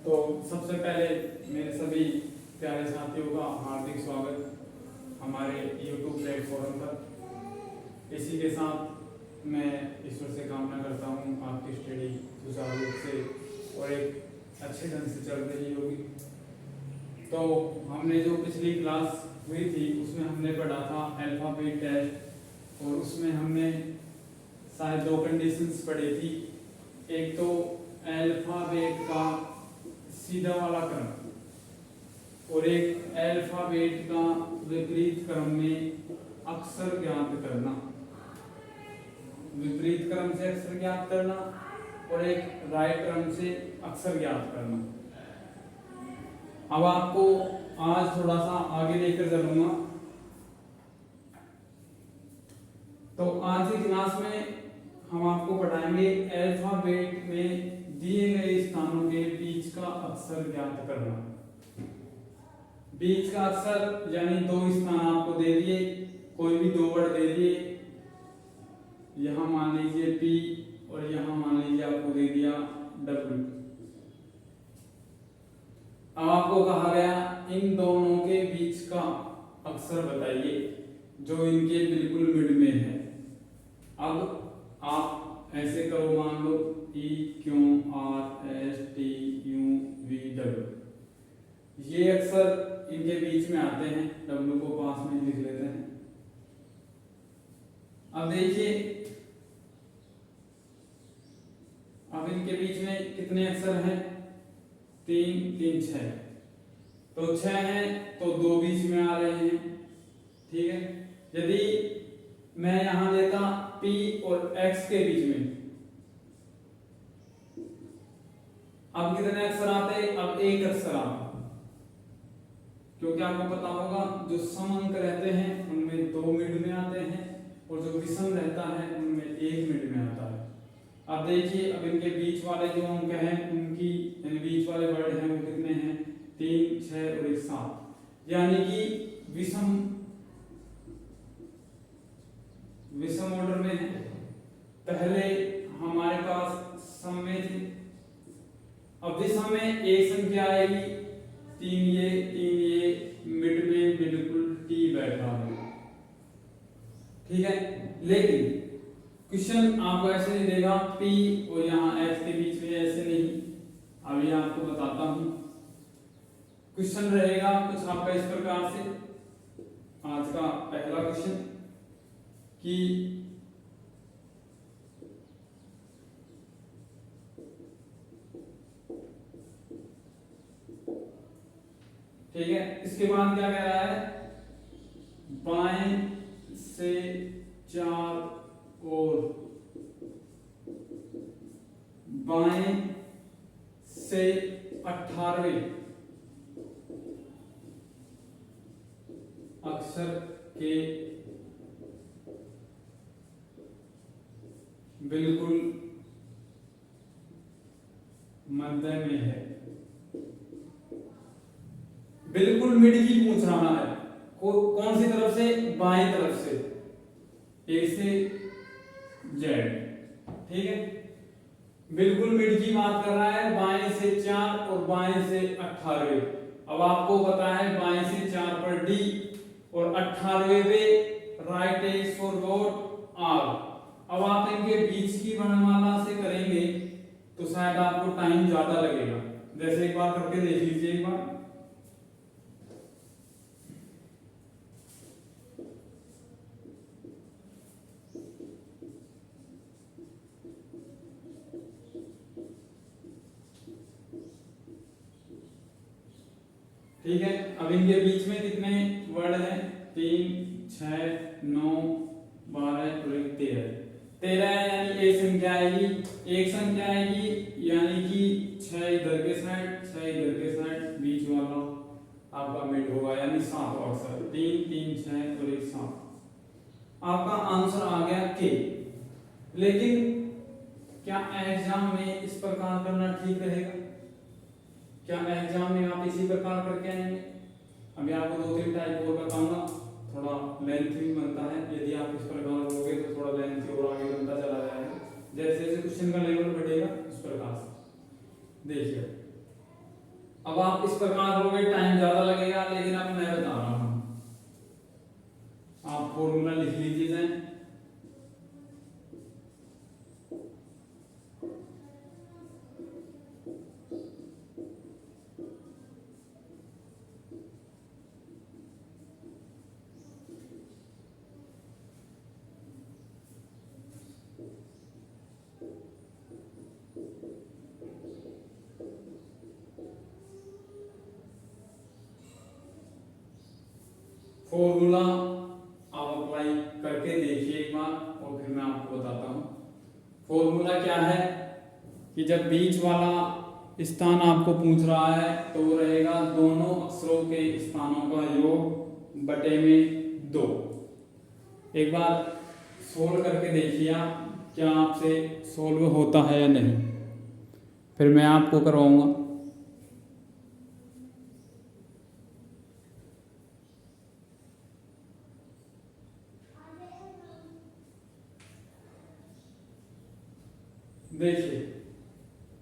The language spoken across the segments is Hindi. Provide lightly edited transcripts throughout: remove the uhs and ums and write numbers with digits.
तो सबसे पहले मेरे सभी प्यारे साथियों का हार्दिक स्वागत हमारे YouTube प्लेटफॉर्म पर। इसी के साथ मैं ईश्वर से कामना करता हूँ आपकी स्टडी सुचारू रूप से और एक अच्छे ढंग से चल रही होगी। तो हमने जो पिछली क्लास हुई थी उसमें हमने पढ़ा था अल्फ़ाबेट टेस्ट और उसमें हमने शायद दो कंडीशंस पढ़ी थी। एक तो अल्फ़ाबेट का सीधा वाला क्रम और एक अल्फ़ाबेट का विपरीत क्रम में अक्षर ज्ञात करना, विपरीत क्रम से अक्षर ज्ञात करना और एक राइट क्रम से अक्षर ज्ञात करना। अब आपको आज थोड़ा सा आगे लेकर चलूंगा। तो आज की क्लास में हम आपको पढ़ाएंगे अल्फ़ाबेट में दिए गए स्थानों के बीच का अक्षर ज्ञात करना। बीच का अक्षर यानी दो स्थान आपको दे दिए, कोई भी दो वर्ड दे दिए, यहां मान लीजिए P और यहां मान लीजिए आपको दे दिया W। अब आपको कहा गया इन दोनों के बीच का अक्षर बताइए जो इनके बिल्कुल मिड में है। अब आप ऐसे करो, मान लो E Q R S T U V W, ये अक्षर इनके बीच में आते हैं, W को पास में लिख लेते हैं। अब देखिए, अब इनके बीच में कितने अक्षर हैं? 3 3 6, तो 6 हैं तो दो बीच में आ रहे हैं, ठीक है। यदि मैं यहां लेता P और X के बीच में, अब कितने अक्षर आते? अब एक अक्षर आता, क्योंकि आपको पता होगा जो सम अंक रहते हैं उनमें दो मिड में आते हैं और जो विषम रहता है उनमें एक मिड में आता है। अब देखिए, अब इनके बीच वाले जो अंक हैं उनकी यानी बीच वाले वर्ड हैं वो कितने हैं? 3 6 और 1 7, यानी कि विषम ऑर्डर में है। पहले हमारे पास सम में थे, अब विषम में एक संख्या आएगी 3 ये मिड में बिल्कुल T बैठा है, ठीक है। लेकिन क्वेश्चन आपको ऐसे नहीं देगा P और यहाँ X के बीच में, ऐसे नहीं। अभी आपको बताता हूं, क्वेश्चन रहेगा कुछ आपका इस प्रकार से। आज का पहला क्वेश्चन कि ठीक है, इसके बाद क्या कह रहा है? बाएं से 4 और बाएं से 18वें अक्षर के बिल्कुल मध्य में है। बिल्कुल मिड की पूछ रहा है, कौन सी तरफ से? बाएं तरफ से, A से Z, ठीक है। बिल्कुल मिड की बात कर रहा है, बाएं से 4 और बाएं से 18वें। अब आपको पता है बाएं से 4 पर D और 18वें पे right is for God R। अब आप इनके बीच की वर्णमाला से करेंगे तो शायद आपको टाइम ज्यादा लगेगा। जैसे एक बार करके देख लीजिए एक बार। ठीक है, अब इनके बीच में कितने वर्ड हैं? 3 6 9 12 और 13। 13 यानी एक संख्या आएगी, एक संख्या आएगी यानी कि 6 इधर के साइड 6 इधर के साइड, बीच वाला आपका मिड होगा यानी 7 अक्षर। 3 3 6 और 1 7, आपका आंसर आ गया के। लेकिन क्या एग्जाम में इस प्रकार करना ठीक रहेगा? क्या एग्जाम में आप इसी प्रकार करके आएंगे? अभी आपको 2-3 टाइप और बताऊंगा, थोड़ा लेंथी भी बनता है। यदि आप इस प्रकार करोगे तो थोड़ा लेंथी और आगे बनता चला जाएगा। जैसे जैसे क्वेश्चन का लेवल बढ़ेगा उस प्रकार से देखिए। अब आप इस प्रकार करोगे टाइम ज्यादा लगेगा, लेकिन अब मैं बता रहा हूं, आप फॉर्मूला लिख लीजिए। फॉर्मूला आप अप्लाई करके देखिए एक बार, और फिर मैं आपको बताता हूं। फॉर्मूला क्या है कि जब बीच वाला स्थान आपको पूछ रहा है तो वो रहेगा दोनों अक्षरों के स्थानों का योग बटे में 2। एक बार सोल्व करके देखिए आप, क्या आपसे सोल्व होता है या नहीं, फिर मैं आपको करवाऊंगा। देखिए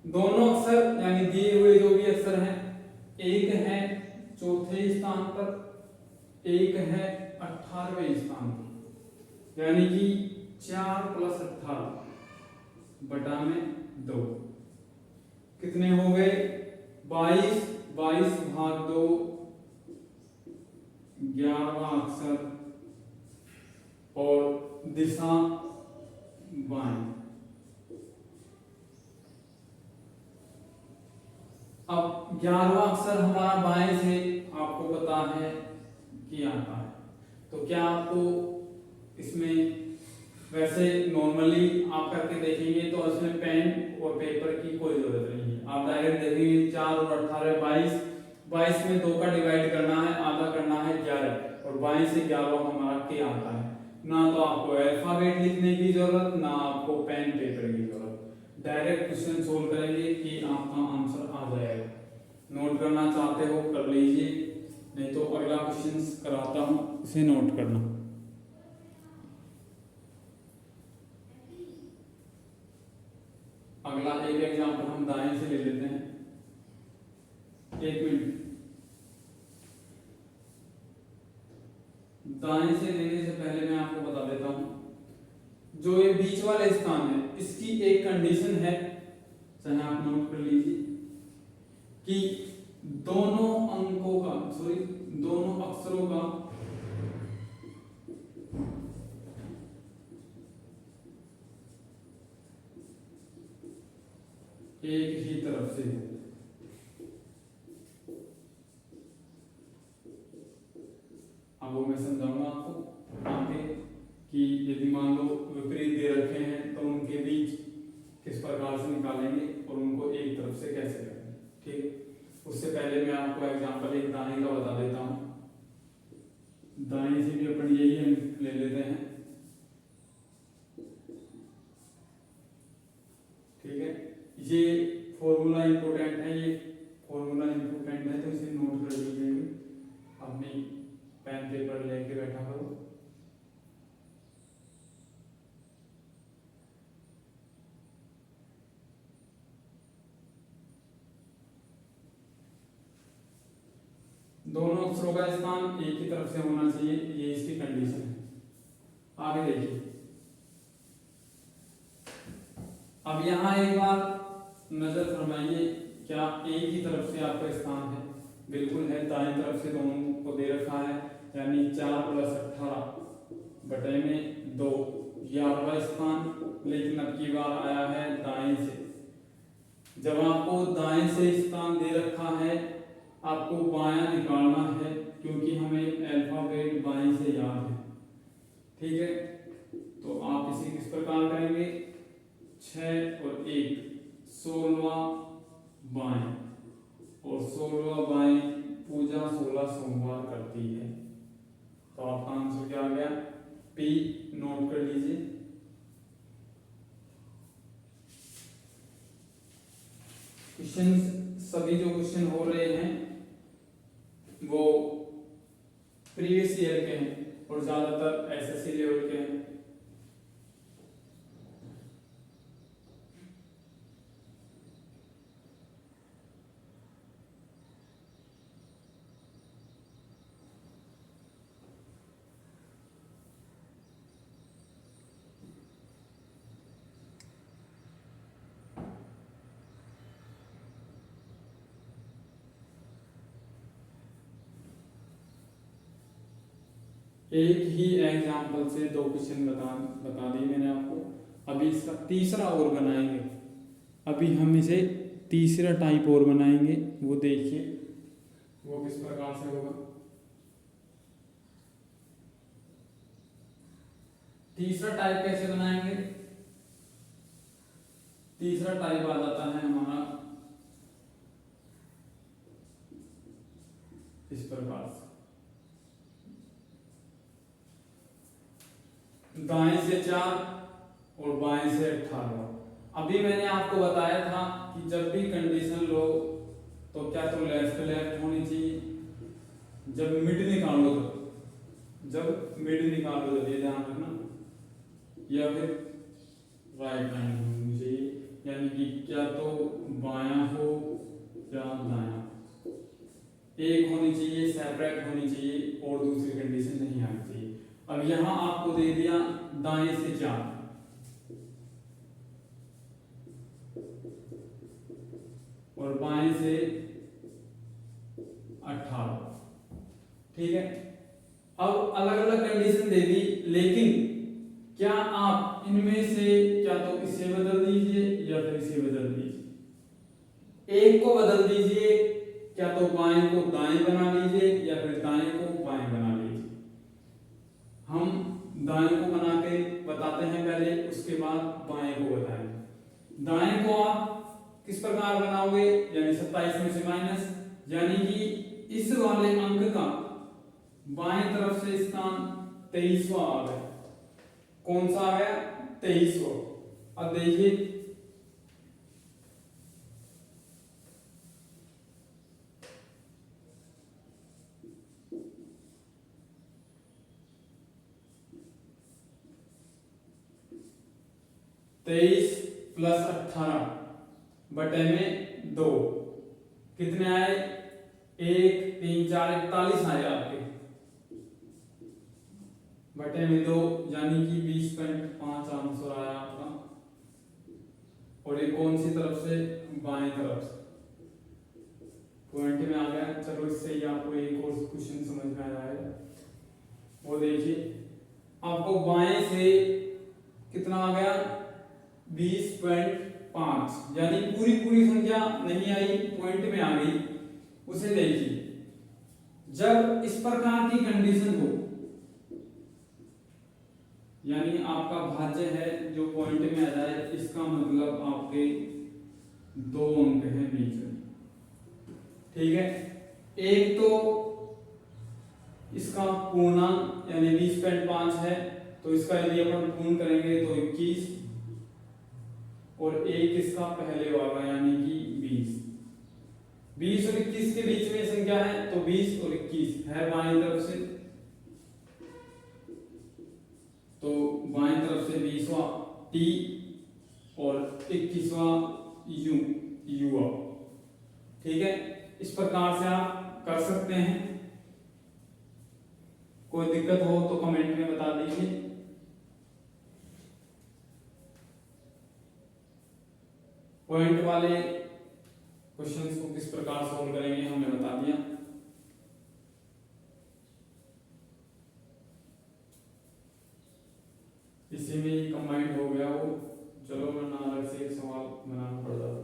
दोनों अक्षर यानी दिए हुए जो भी अक्षर हैं, एक है चौथे स्थान पर, एक है 18वें स्थान पर, यानी कि 4 + 18 बटा में 2 कितने हो गए 22। 22/2 11वां अक्षर और दिशा बाएं। अब 11वां अक्षर हमारा बाएं से आपको पता है कि आता है, तो क्या आपको इसमें वैसे नॉर्मली आप करके देखेंगे तो इसमें पेन और पेपर की कोई जरूरत नहीं है, आप डायरेक्ट देखेंगे 4 और 18 22। 22 में 2 का डिवाइड करना है, आधा करना है 11, और 22 से 11 हमारा के आता है। ना तो आपको अल्फाबेट लिखने की जरूरत, ना आपको पेन पेपर की जरूरत, डायरेक्ट क्वेश्चन सोल्व करेंगे कि आपका आंसर आ जाएगा। नोट करना चाहते हो कर लीजिए, नहीं तो अगला क्वेश्चन कराता हूं, इसे नोट करना। अगला एक एग्जांपल हम दाएं से ले लेते हैं। 1 मिनट, दाएं से लेने से पहले मैं आपको बता देता हूं, जो ये बीच वाले स्थान है इसकी एक कंडीशन है, चाहे आप नोट कर लीजिए, कि दोनों अंकों का दोनों अक्षरों का एक ही तरफ से हो। अब वो मैं समझाऊंगा आपको आगे कि यदि मान लो विपरीत दे रखे हैं तो उनके बीच किस प्रकार से निकालेंगे और उनको एक तरफ से कैसे करेंगे। ठीक है, उससे पहले मैं आपको एग्जांपल एक दाएं का बता देता हूं। दाएं से भी अपन यही ले लेते हैं। ठीक है, ये फॉर्मूला इंपॉर्टेंट है, ये फॉर्मूला इंपॉर्टेंट है तो इसे नोट कर लीजिए, अपनी पेन पेपर लेके बैठा करो। दोनों अक्षरों का स्थान एक ही तरफ से होना चाहिए, ये इसकी कंडीशन है। आगे देखिए, अब यहाँ एक बार नजर फरमाइए, क्या एक ही तरफ से आपका स्थान है? बिल्कुल है, दाएं तरफ से दोनों को दे रखा है, यानी 4 + 18 बटे में 2 11वां स्थान, लेकिन अब की बार आया है दाएं से। जब आपको दाएं से स्थान दे रखा है, आपको बायां निकालना है, क्योंकि हमें अल्फाबेट बाएं से याद है। ठीक है, तो आप इसे किस प्रकार करेंगे, 6 और 1 16वां बाएं, और 16वां बाएं पूजा 16 सोमवार करती है, तो आपका आंसर क्या आ गया, पी। नोट कर लीजिए। क्वेश्चन सभी जो क्वेश्चन हो रहे हैं वो प्रीवियस ईयर के हैं और ज्यादातर एसएससी लेवल के हैं। एक ही एग्जाम्पल से 2 क्वेश्चन बता दिए मैंने आपको। अभी इसका तीसरा और बनाएंगे। अभी हम इसे तीसरा टाइप और बनाएंगे, वो देखिए वो किस प्रकार से होगा। तीसरा टाइप कैसे बनाएंगे? तीसरा टाइप आ जाता है हमारा इस प्रकार से, दाएं से 4 और बाएं से 18। अभी मैंने आपको बताया था कि जब भी कंडीशन लो तो क्या तो लेफ्ट लेफ्ट होनी चाहिए, जब मिड निकालो जब ये ध्यान रखना, या फिर राइट हैंड होनी चाहिए, यानी कि क्या तो बायां हो या दायां, एक होनी चाहिए, सेपरेट होनी चाहिए और दूसरी कंडीशन नहीं आनी चाहिए। अब यहां आपको दे दिया दाएं से 4 और बाएं से 18, ठीक है। अब अलग अलग कंडीशन दे दी, लेकिन क्या आप इनमें से क्या तो इसे बदल दीजिए या फिर इसे बदल दीजिए। एक को बदल दीजिए, क्या तो बाएं को दाएं बना लीजिए या फिर दाएं को बाएं बना लीजिए। हम दाएं को बना के बताते हैं पहले, उसके बाद बाएं को बताएंगे। दाएं को आप किस प्रकार बनाओगे, यानी 27 में से माइनस, यानी कि इस वाले अंक का बाएं तरफ से स्थान 23वां आ गया। कौन सा आ गया? 23वां। अब देखिए 23 + 18 बटे में 2 कितने आए? 1 3 4 41 आए आपके, बटे में 2 यानी कि 20.5 आंसर आया आपका। और ये कौन सी तरफ से? बाएं तरफ से। पॉइंट में आ गया। चलो इससे ही आपको एक और क्वेश्चन समझ में आ जाएगा, वो देखिए। आपको बाएं से कितना आ गया? 20.5, यानी पूरी संख्या नहीं आई, पॉइंट में आ गई। उसे देखिए, जब इस प्रकार की कंडीशन हो, यानी आपका भाज्य है जो पॉइंट में आ जाए, इसका मतलब आपके 2 अंक हैं बीच में, ठीक है। एक तो इसका पूर्णांक यानी 20.5 है, तो इसका यदि अपन पूर्ण करेंगे तो 21, और एक इसका पहले वाला यानी कि 20। 20 और 21 के बीच में संख्या है, तो 20 और 21 है बाएं तरफ से, तो बाएं तरफ से 20वां टी और 21वां युवा, ठीक है। इस प्रकार से आप कर सकते हैं। कोई दिक्कत हो तो कमेंट में बता दीजिए। पॉइंट वाले क्वेश्चंस को किस प्रकार सॉल्व करेंगे हमने बता दिया। इसी में ही कंबाइंड हो गया वो। चलो वरना अलग से एक सवाल बनाना पड़ जाता।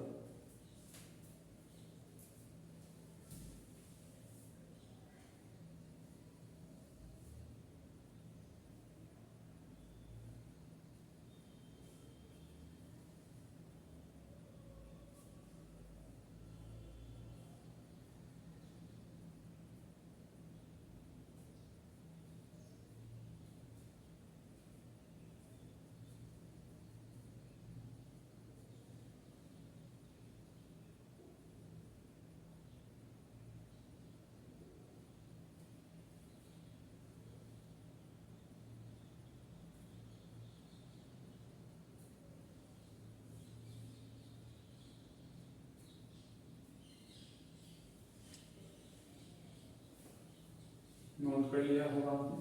नोट कर लिया होगा आपने।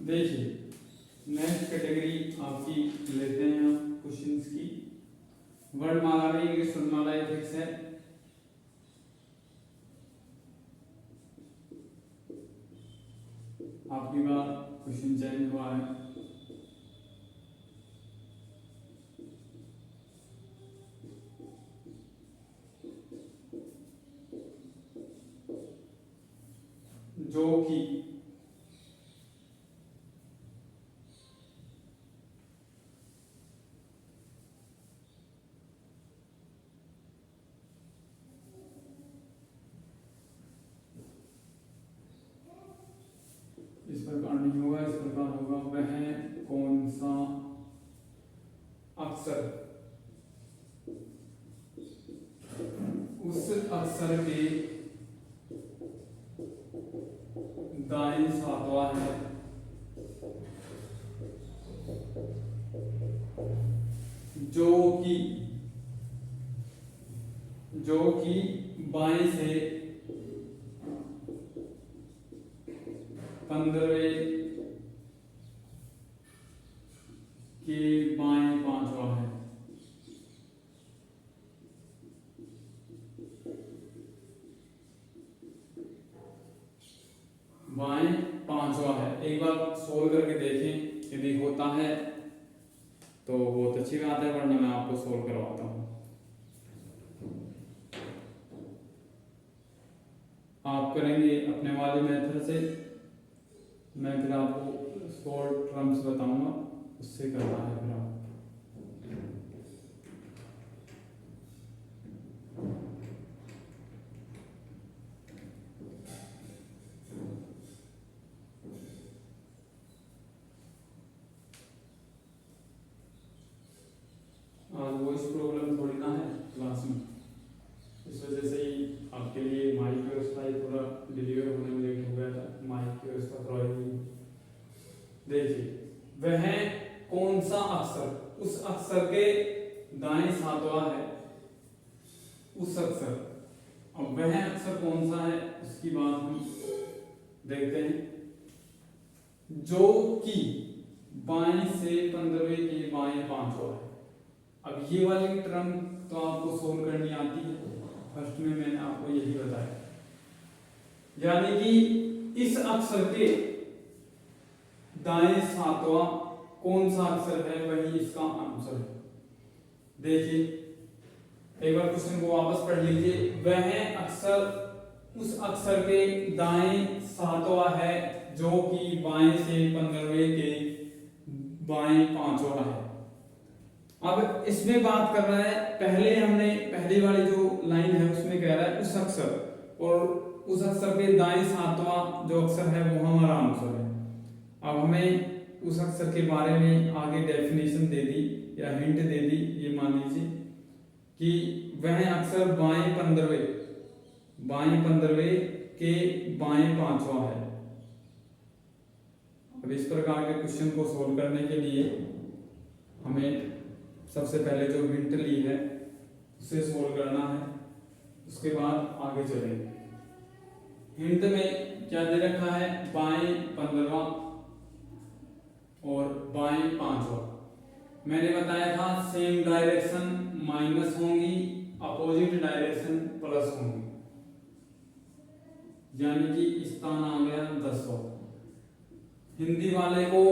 देखिए नेक्स्ट कैटेगरी आपकी लेते हैं हम क्वेश्चंस की, वर्णमाला में इंग्लिश वर्णमाला ये फिक्स है। आपकी बार क्वेश्चन चेंज हुआ है। जो कि इस प्रकार नहीं होगा, इस प्रकार होगा। वह कौन सा अक्षर उस अक्षर के दाएं सातवां है जो कि बाएं से 15वें के बाएं पांचवा है। बाएं पांचवा है। एक बार सोल्व करके देखें, यदि होता है तो बहुत अच्छी बात है, वरना मैं आपको सोल्व करवाता हूँ। आप करेंगे अपने वाले मेथड से, मैं फिर आपको शॉर्ट टर्म्स बताऊंगा, उससे करना है फिर आप। आज वो इस प्रॉब्लम थोड़ी ना है क्लास में, इस वजह से ही आपके लिए माइक व्यवस्था थोड़ा डिलीवर होने में लेट हो गया था। माइक की व्यवस्था थोड़ा ही देखिए, वह कौन सा अक्षर उस अक्षर के दाएं सातवां है, उस अक्षर। अब वह अक्षर कौन सा है उसकी बात हम देखते हैं। जो कि बाएं से 15वें के बाएं पांचवा है। अब ये वाली टर्म तो आपको सोल्व करनी आती है, फर्स्ट में मैंने आपको यही बताया। यानी कि इस अक्षर के दाएं सातवां कौन सा अक्षर है, वही इसका आंसर है। देखिए एक बार क्वेश्चन को वापस पढ़ लीजिए। वह अक्षर उस अक्षर के दाएं सातवां है जो कि बाएं से 15वें के बाएं पांचवा है। अब इसमें बात कर रहा है, पहले हमने पहली वाली जो लाइन है उसमें कह रहा है उस अक्षर, और उस अक्षर के दाएं सातवां जो अक्षर है वो हमारा आंसर है। अब हमें उस अक्षर के बारे में आगे डेफिनेशन दे दी या हिंट दे दी। ये मान लीजिए कि वह अक्षर बाएं 15वें के बाएं पांचवा है। अब इस प्रकार के क्वेश्चन को सोल्व करने के लिए हमें सबसे पहले जो हिंट ली है उसे सोल्व करना है, उसके बाद आगे चलेंगे। हिंट में क्या दे रखा है, बाएं 15वां और बाएं पांचवा। मैंने बताया था सेम डायरेक्शन माइनस होंगी, अपोजिट डायरेक्शन प्लस होंगी, यानी कि स्थान आ गया 10वां। हिंदी वाले को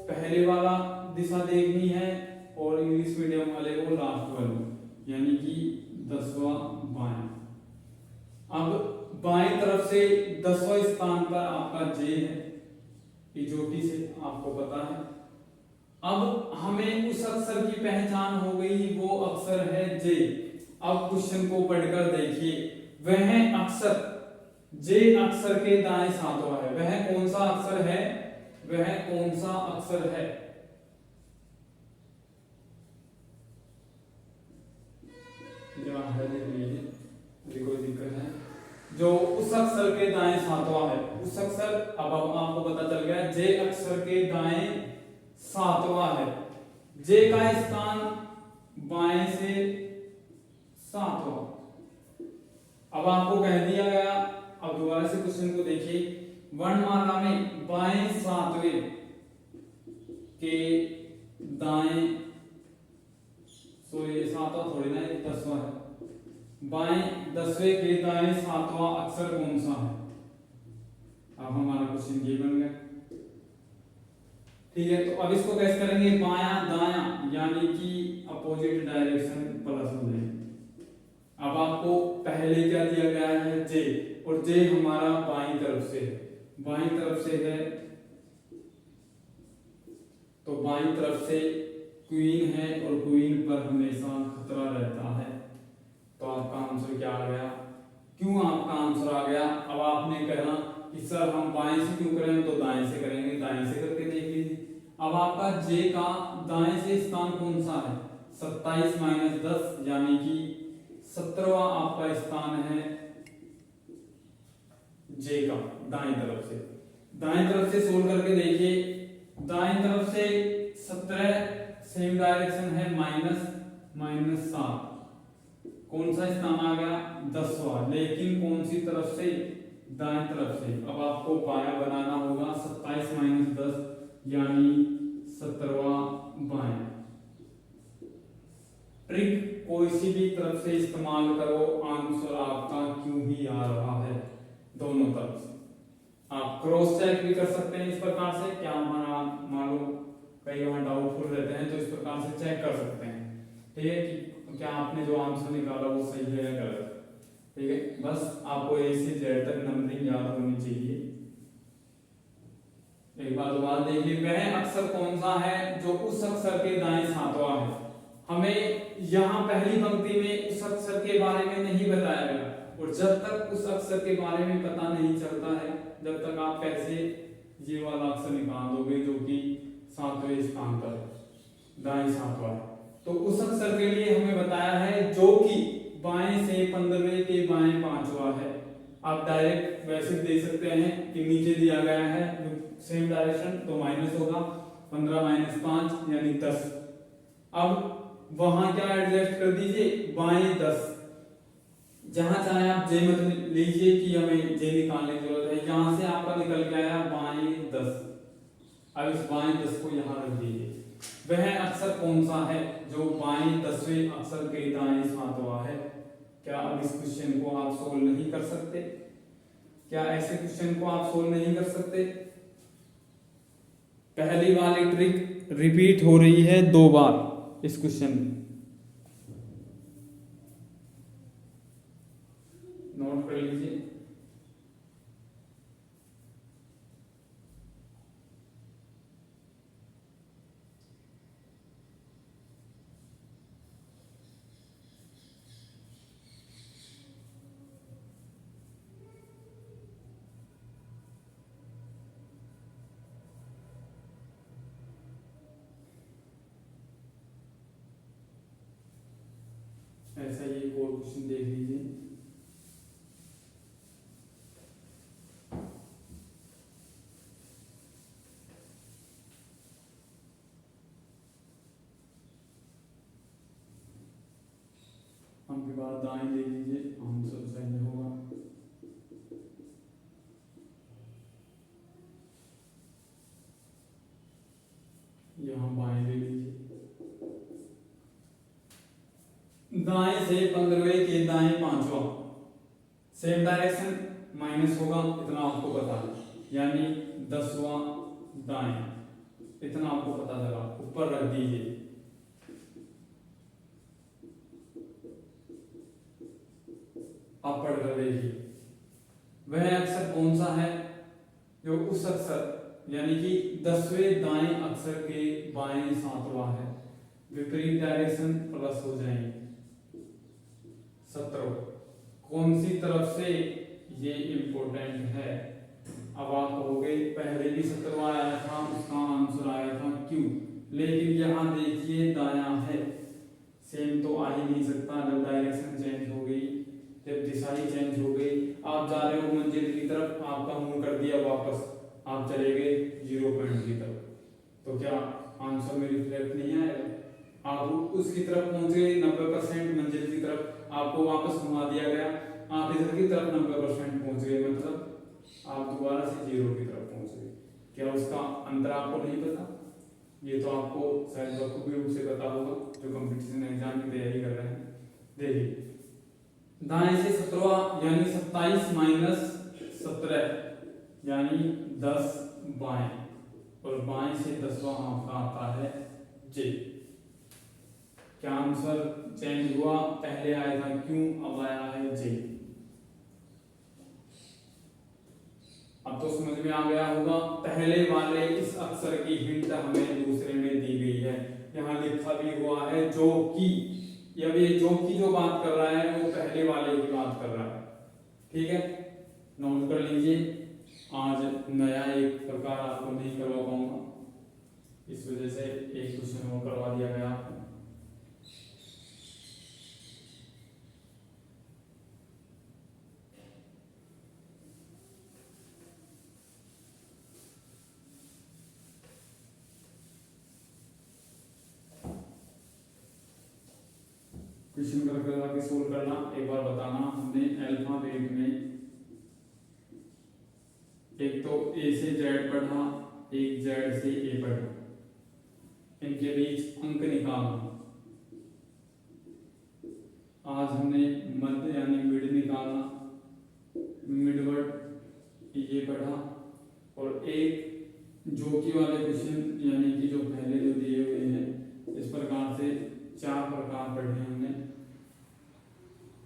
पहले वाला दिशा देखनी है और इंग्लिश मीडियम वाले को लास्ट वाली, यानी कि 10वां बाएं। अब बाएं तरफ से 10वां स्थान पर आपका जे है, इजोटी से आपको पता है। अब हमें उस अक्षर की पहचान हो गई, वो अक्षर है जे। अब क्वेश्चन को पढ़कर देखिए, वह अक्षर जे अक्षर के दाएं सातवां है। वह कौन सा अक्षर है, वह कौन सा अक्षर है? है कोई दिक्कत है? जो उस अक्षर के दाएं सातवां है, उस अक्षर, अब आपको पता चल गया जे अक्षर के दाएं सातवां है। जे का स्थान बाएं से सातवां। अब आपको कह दिया गया, अब दोबारा से क्वेश्चन को देखिए, वर्णमाला में बाएं सातवें के दाएं सो ये 7वां थोड़ी ना, ये 10वां है। बाएं 10वें के दाएं 7वां अक्षर कौन सा है? अब हमारा क्वेश्चन ये बन गया। ठीक है, तो अब इसको कैसे करेंगे? बायां दायां यानी कि अपोजिट डायरेक्शन प्लस हो जाएंगे। अब आपको पहले क्या दिया गया है? जे, और जे हमारा बाईं तरफ से है, बाईं तरफ से है, तो बाईं तरफ से क्वीन है और क्वीन पर हमेशा खतरा रहता है। तो आपका आंसर क्या आ गया? क्यों आपका आंसर आ गया? अब आपने कहा कि सर हम बाएं से क्यों करें, तो दाएं से करेंगे, दाएं से करके देख लीजिए। अब आपका जे का दाएं से स्थान कौन सा है? 27 माइनस 10 यानी कि 17वां आपका स्थान है जे का, दाएं तरफ से। दाएं तरफ से सोल्व करके देखिए, दाएं तरफ से 17 सेम डायरेक्शन है -7, कौन सा स्थान आ गया? 10वां, लेकिन कौन सी तरफ से? दाएं तरफ से। अब आपको बायां बनाना होगा, 27 माइनस 10 यानी 17वां बायां। ट्रिक कोई सी भी तरफ से इस्तेमाल करो, आंसर आपका क्यों ही आ रहा है, दोनों तरफ से। आप क्रॉस चेक भी कर सकते हैं इस प्रकार से, क्या हमारा मान लो कई बार डाउटफुल रहते हैं, तो इस प्रकार से चेक कर सकते हैं, ठीक है, कि क्या आपने जो आंसर निकाला वो सही है या गलत। ठीक है, बस आपको ए से जेड तक नंबरिंग याद होनी चाहिए। एक बार दोबारा देखिए, वह अक्षर कौन सा है जो उस अक्षर के दाएं 7वां है? हमें यहाँ पहली पंक्ति में उस अक्षर के बारे में नहीं बताया गया, और जब तक उस अक्षर के बारे में पता नहीं चलता है, जब तक आप कैसे ये वाला अक्षर निकाल दोगे जो कि 7वें स्थान पर है, दाएं 7वां है। तो उस अक्षर के लिए हमें बताया है जो कि बाएं से 15वें के बाएं 5वां है। आप डायरेक्ट वैसे दे सकते हैं कि नीचे दिया गया है सेम डायरेक्शन, तो माइनस होगा 15 माइनस 5 यानी 10। अब वहां क्या एडजस्ट कर दीजिए, बाएं 10, जहां चाहे आप जे मत लीजिए कि हमें जे निकालने की जरूरत है, यहां से आपका निकल के आया बाएं 10। अब इस बाएं 10 को यहां रख दीजिए। वह अक्षर कौन सा है जो बाएं 10वें अक्षर के दाएं 7वां है? क्या अब इस क्वेश्चन को आप सोल्व नहीं कर सकते? क्या ऐसे क्वेश्चन को आप सोल्व नहीं कर सकते? पहली वाली ट्रिक रिपीट हो रही है 2 बार इस क्वेश्चन में, नोट कर लीजिए। ऐसा ही एक और क्वेश्चन देख लीजिए। हम के बाद दाएं ले लीजिए, आंसर सही होगा। यहाँ बाएं ले लीजिए, दाएं से 15वें के दाएं 5वां, सेम डायरेक्शन माइनस होगा, इतना आपको पता है, यानी 10वां दाएं, इतना आपको पता चला, ऊपर रख दीजिए। आप पढ़ कर देखिए, वह अक्षर कौन सा है जो उस अक्षर यानी कि 10वें दाएं अक्षर के बाएं 7वां है? विपरीत डायरेक्शन प्लस हो जाएंगे 17, कौन सी तरफ से, ये इंपॉर्टेंट है। अब आप कहोगे पहले भी 17वां आया था, उसका आंसर आया था क्यों, लेकिन यहाँ देखिए दायां है, सेम तो आ ही नहीं सकता जब डायरेक्शन चेंज हो गई, जब दिशा ही चेंज हो गई। आप जा रहे हो मंजिल की तरफ, आपका मुंह कर दिया वापस, आप चले गए 0 पॉइंट की तरफ, तो क्या आंसर में रिफ्लेक्ट नहीं आएगा? आप उसकी तरफ पहुंच गए 90% मंजिल की तरफ, आपको वापस घुमा दिया गया, आप इधर की तरफ 90% पहुंच गए, मतलब आप दोबारा से 0 की तरफ पहुंच गए। क्या उसका अंतर आपको नहीं पता? ये तो आपको शायद बखूबी रूप से पता होगा जो कंपटीशन एग्जाम की तैयारी कर रहे हैं। देखिए दाएं से 17 यानी 27 माइनस 17 यानी 10 बाएं, और बाएं से 10वां आपका आता है जे। क्या आंसर चेंज हुआ? पहले आया था क्यों, अब आया है जे। अब तो समझ में आ गया होगा। पहले वाले इस अक्षर की हिंट हमें दूसरे में दी गई है, यहाँ लिखा भी हुआ है जो कि, अब ये जो की जो बात कर रहा है वो पहले वाले की बात कर रहा है। ठीक है, नोट कर लीजिए। आज नया एक प्रकार आपको नहीं करवा पाऊंगा, इस वजह से एक क्वेश्चन और करवा दिया गया आपको। क्वेश्चन करके सोल्व करना, एक बार बताना। हमने अल्फाबेट में एक तो ए से जेड पढ़ा, एक जेड से ए पढ़ा, इनके बीच अंक निकालना। आज हमने मध्य यानी मिड निकालना, मिडवर्ड ये पढ़ा, और एक जो की वाले क्वेश्चन यानी कि जो पहले जो दिए हुए हैं, इस प्रकार से 4 प्रकार पढ़े हमने।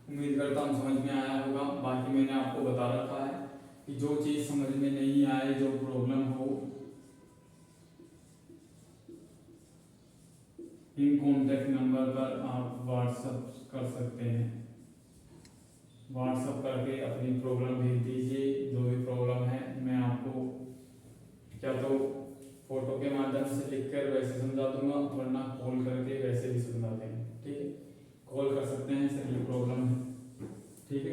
उम्मीद करता हूँ समझ में आया होगा। बाकी मैंने आपको बता रखा है कि जो चीज़ समझ में नहीं आए, जो प्रॉब्लम हो, इन कॉन्टैक्ट नंबर पर आप व्हाट्सएप कर सकते हैं। व्हाट्सएप करके अपनी प्रॉब्लम भेज दीजिए। जो भी प्रॉब्लम है मैं आपको क्या तो फोटो के माध्यम से लिखकर वैसे समझा दूंगा, वरना कॉल करके वैसे भी समझा देंगे। ठीक है, कॉल कर सकते हैं, सर ये प्रॉब्लम है। ठीक है,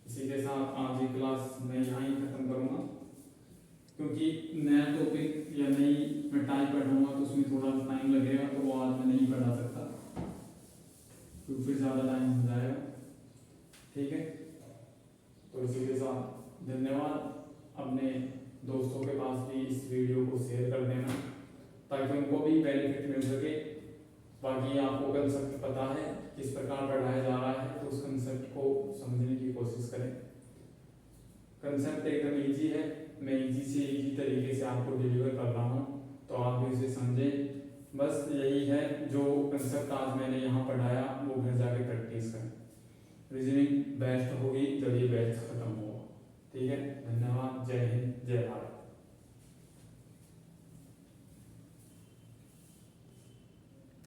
इसी के साथ आज की क्लास मैं यहाँ ही खत्म करूँगा, क्योंकि नया टॉपिक या नई मैं टाइप पढ़ाऊँगा तो उसमें थोड़ा टाइम लगेगा, तो वो आज मैं नहीं पढ़ा सकता, क्योंकि फिर ज़्यादा टाइम हो जाएगा। ठीक है, तो इसी के साथ धन्यवाद। अपने दोस्तों के पास भी इस वीडियो को शेयर कर देना, ताकि उनको भी बेनिफिट मिल सके। बाकी आपको कंसेप्ट पता है किस प्रकार पढ़ाया जा रहा है, तो उस कंसेप्ट को समझने की कोशिश करें। कंसेप्ट एकदम इजी है, मैं इजी से इजी तरीके से आपको डिलीवर कर रहा हूँ, तो आप भी उसे समझें। बस यही है जो कंसेप्ट आज मैंने यहाँ पढ़ा।